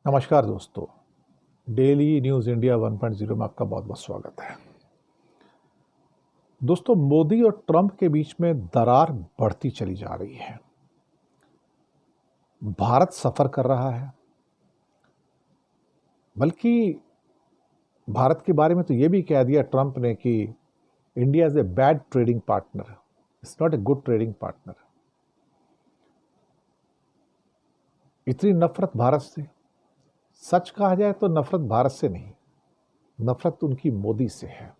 नमस्कार दोस्तों, daily news India 1.0 में आपका बहुत बहुत स्वागत है। दोस्तों, मोदी और ट्रंप के बीच में दरार बढ़ती चली जा रही है। भारत सफ़र कर रहा है, बल्कि भारत के बारे में तो ये भी कह दिया ट्रंप ने कि India is a bad trading partner, it's not a good trading partner. इतनी नफरत भारत से, सच कहा जाए तो नफरत भारत से नहीं, नफरत उनकी मोदी से है।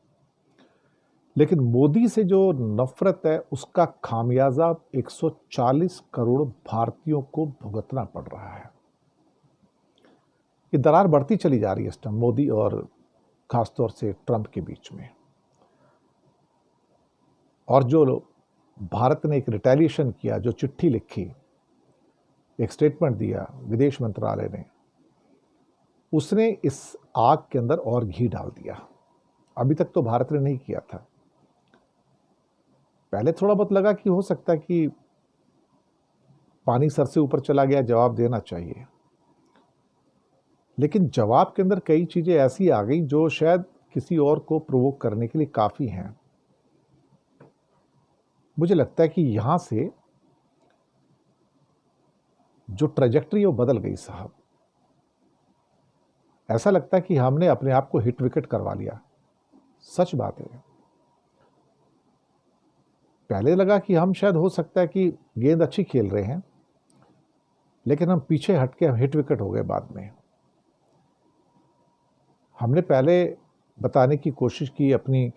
लेकिन मोदी से जो नफरत है उसका खामियाजा 140 करोड़ भारतीयों को भुगतना पड़ रहा है। ये दरार बढ़ती चली जा रही है इस टाइम मोदी और खासतौर से ट्रंप के बीच में। और जो भारत ने एक रिटेलिएशन किया, जो चिट्ठी लिखी, एक स्टेटमेंट दिया विदेश मंत्रालय ने, उसने इस आग के अंदर और घी डाल दिया। अभी तक तो भारत ने नहीं किया था। पहले थोड़ा बहुत लगा कि हो सकता है कि पानी सर से ऊपर चला गया, जवाब देना चाहिए, लेकिन जवाब के अंदर कई चीजें ऐसी आ गई जो शायद किसी और को प्रोवोक करने के लिए काफी हैं। मुझे लगता है कि यहां से जो ट्रेजेक्टरी वो बदल गई साहब। ऐसा लगता है कि हमने अपने आप को हिट विकेट करवा लिया। सच बात है। पहले लगा कि हम शायद हो सकता है कि गेंद अच्छी खेल रहे हैं, लेकिन हम पीछे हटके हम हिट विकेट हो गए बाद में। हमने पहले बताने की कोशिश की अपनी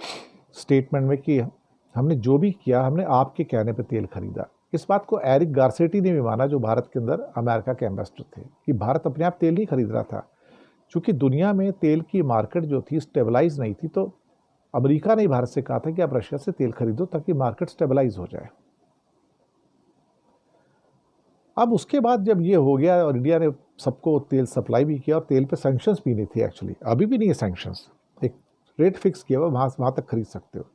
स्टेटमेंट में कि हमने जो भी किया, हमने आपके कहने पे तेल खरीदा। इस बात को एरिक गारसेटी ने भी माना, जो भारत के अंदर अमेरिका के एम्बेसडर थे, कि भारत अपने आप तेल नहीं खरीद रहा था। क्योंकि दुनिया में तेल की मार्केट जो थी स्टेबलाइज नहीं थी, तो अमेरिका ने भारत से कहा था कि आप रशिया से तेल खरीदो ताकि मार्केट स्टेबलाइज हो जाए। अब उसके बाद जब ये हो गया और इंडिया ने सबको तेल सप्लाई भी किया और तेल पे सैंक्शंस भी नहीं थे, एक्चुअली अभी भी नहीं है सैंक्शंस, एक रेट फिक्स किया हुआ, वहां तक खरीद सकते हो।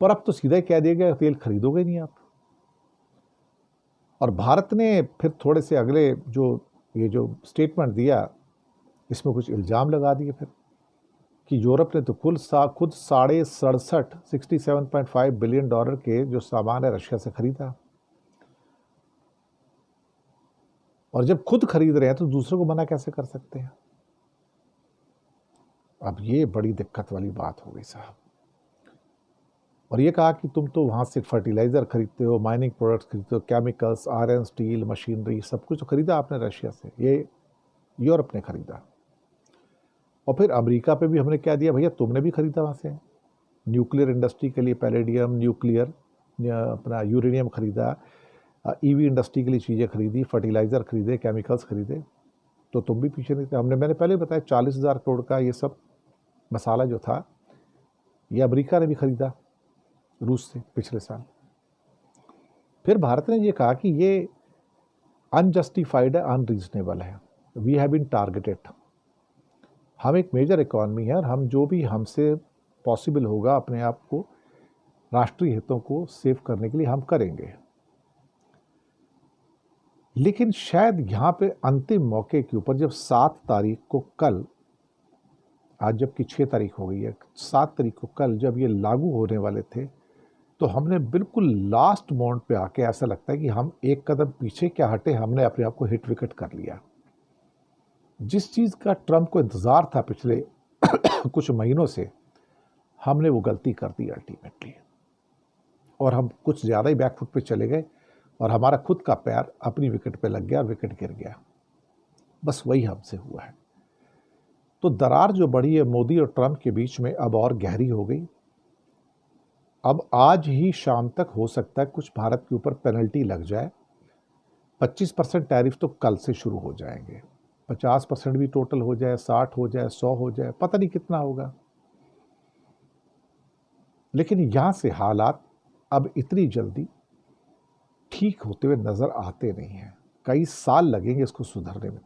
पर अब तो सीधा ही कह दिया गया तेल खरीदोगे नहीं आप। और भारत ने फिर थोड़े से अगले जो स्टेटमेंट दिया, इसमें कुछ इल्ज़ाम लगा दिए फिर कि यूरोप ने तो खुद 67.5 बिलियन डॉलर के जो सामान है रशिया से खरीदा। और जब खुद खरीद रहे हैं तो दूसरों को मना कैसे कर सकते हैं? अब ये बड़ी दिक्कत वाली बात हो गई साहब। और ये कहा कि तुम तो वहाँ से फर्टिलाइज़र खरीदते हो, माइनिंग प्रोडक्ट्स खरीदते हो, केमिकल्स, आयरन, स्टील, मशीनरी, सब कुछ तो खरीदा आपने रशिया से, ये यूरोप ने खरीदा। और फिर अमेरिका पे भी हमने क्या दिया, भैया तुमने भी खरीदा वहाँ से। न्यूक्लियर इंडस्ट्री के लिए पैलेडियम, न्यूक्लियर अपना यूरेनियम खरीदा, ईवी इंडस्ट्री के लिए चीज़ें खरीदी, फर्टिलाइज़र खरीदे, केमिकल्स खरीदे, तो तुम भी पीछे नहीं थे। मैंने पहले बताया 40,000 करोड़ का ये सब मसाला जो था, ये अमेरिका ने भी खरीदा रूस से पिछले साल। फिर भारत ने ये कहा कि ये अनजस्टिफाइड है, अनरीजनेबल है, वी हैव बीन टारगेटेड। हम एक मेजर इकॉनमी है और हम जो भी हमसे पॉसिबल होगा अपने आप को, राष्ट्रीय हितों को सेव करने के लिए हम करेंगे। लेकिन शायद यहाँ पे अंतिम मौके के ऊपर, जब 7 तारीख को, कल, आज जबकि 6 तारीख हो गई है, 7 तारीख को कल जब ये लागू होने वाले थे, तो हमने बिल्कुल लास्ट मोमेंट पे आके ऐसा लगता है कि हम एक कदम पीछे क्या हटे, हमने अपने आप को हिट विकेट कर लिया। जिस चीज़ का ट्रंप को इंतज़ार था पिछले कुछ महीनों से, हमने वो गलती कर दी अल्टीमेटली। और हम कुछ ज़्यादा ही बैकफुट पे चले गए और हमारा खुद का पैर अपनी विकेट पे लग गया और विकेट गिर गया। बस वही हमसे हुआ है। तो दरार जो बढ़ी है मोदी और ट्रंप के बीच में, अब और गहरी हो गई। अब आज ही शाम तक हो सकता है कुछ भारत के ऊपर पेनल्टी लग जाए। 25% टैरिफ तो कल से शुरू हो जाएंगे, 50% भी टोटल हो जाए, 60 हो जाए, 100 हो जाए, पता नहीं कितना होगा। लेकिन यहां से हालात अब इतनी जल्दी ठीक होते हुए नजर आते नहीं हैं। कई साल लगेंगे इसको सुधरने में।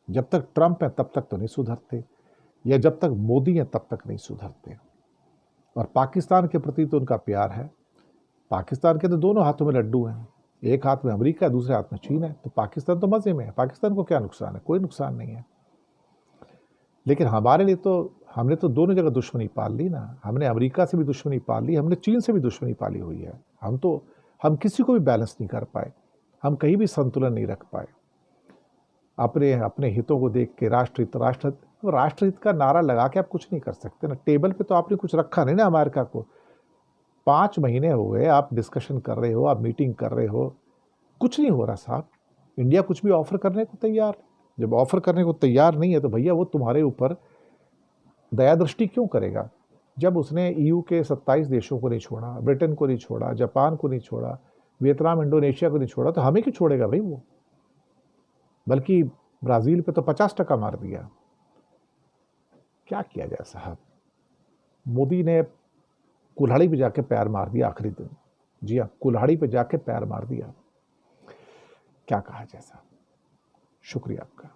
जब तक ट्रंप है तब तक तो नहीं सुधरते, या जब तक मोदी है तब तक नहीं सुधरते। और पाकिस्तान के प्रति तो उनका प्यार है। पाकिस्तान के तो दोनों हाथों में लड्डू हैं, एक हाथ में अमेरिका है, दूसरे हाथ में चीन है, तो पाकिस्तान तो मज़े में है। पाकिस्तान को क्या नुकसान है? कोई नुकसान नहीं है। लेकिन हमारे लिए तो हमने तो दोनों जगह दुश्मनी पाल ली ना। हमने अमेरिका से भी दुश्मनी पाल ली, हमने चीन से भी दुश्मनी पाली हुई है। हम किसी को भी बैलेंस नहीं कर पाए, हम कहीं भी संतुलन नहीं रख पाए। अपने अपने हितों को देख के राष्ट्रहित का नारा लगा के आप कुछ नहीं कर सकते ना। टेबल पे तो आपने कुछ रखा नहीं ना अमेरिका को। 5 महीने हो गए आप डिस्कशन कर रहे हो, आप मीटिंग कर रहे हो, कुछ नहीं हो रहा साहब। इंडिया कुछ भी ऑफर करने को तैयार, जब ऑफर करने को तैयार नहीं है तो भैया वो तुम्हारे ऊपर दया दृष्टि क्यों करेगा? जब उसने ईयू के 27 देशों को नहीं छोड़ा, ब्रिटेन को नहीं छोड़ा, जापान को नहीं छोड़ा, वियतनाम इंडोनेशिया को नहीं छोड़ा, तो हमें क्यों छोड़ेगा भाई वो? बल्कि ब्राज़ील पे तो 50% मार दिया। क्या किया जाए साहब? मोदी ने कुल्हाड़ी पे जाके पैर मार दिया आखिरी दिन। जी हाँ, कुल्हाड़ी पे जाके पैर मार दिया। क्या कहा जाए साहब? शुक्रिया आपका।